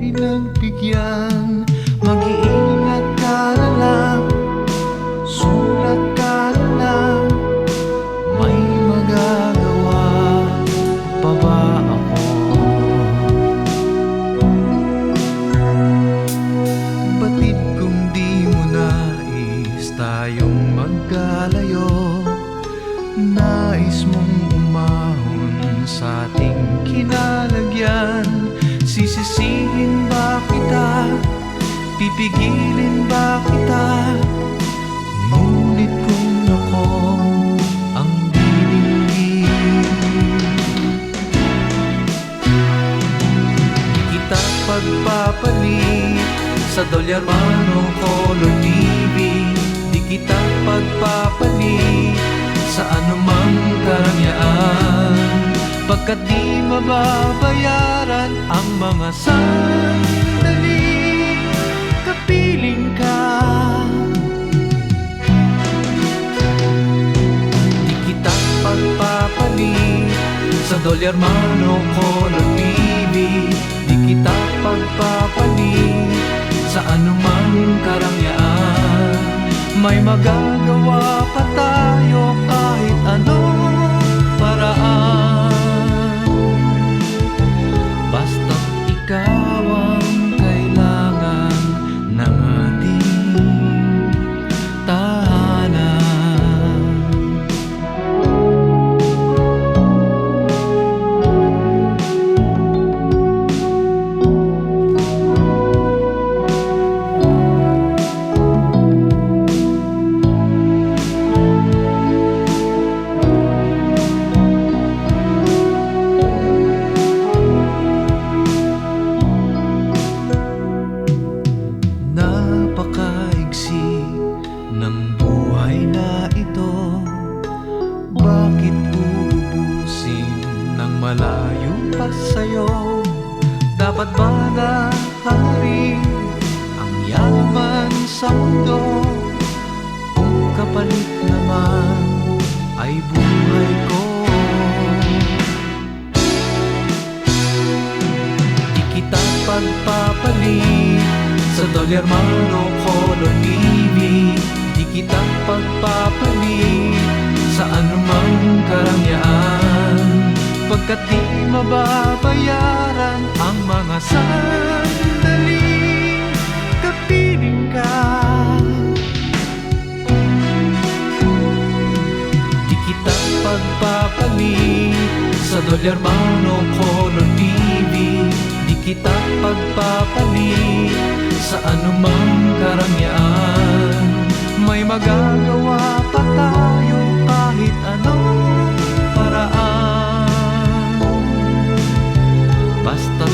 pinagbigyan. Mag-iingat ka na lang, sulat ka na lang. May magagawa pa ba ako? Batid kung di mo nais tayong magkalayo, nais mong umahon sa ating kinalagyan. Sisisihin ba kita? Pipigilin ba kita? Ngunit kung ako ang dilinggin, di kita pagpapalit sa Dolyar man o Color TV. Di kita pagpapalit sa anumang karangyaan, pagkat di mababayaran ang mga sandali kapiling ka. Di kita pagpapalit sa Dolyar man o Color TV. Di kita pagpapalit sa anumang karangyaan. May magagawa pa tayo kahit anong paraan, basta't ikaw ang kailangan ng ating tahanan. Napakaigsi ng buhay na ito, bakit uubusin ng malayo pa sa'yo? Dapat ba na hari ang yaman sa mundo, kung kapalit naman ay buhay ko? Di kita pagpapalit sa Dolyar man o Color TV. Di kita pagpapalit sa anumang karangyaan, pagkat di mababayaran ang mga sandali kapiling ka. Di kita pagpapalit sa Dolyar man o Color TV. Di kita pagpapalit sa anumang karangyaan. May magagawa pa tayo kahit anong paraan, basta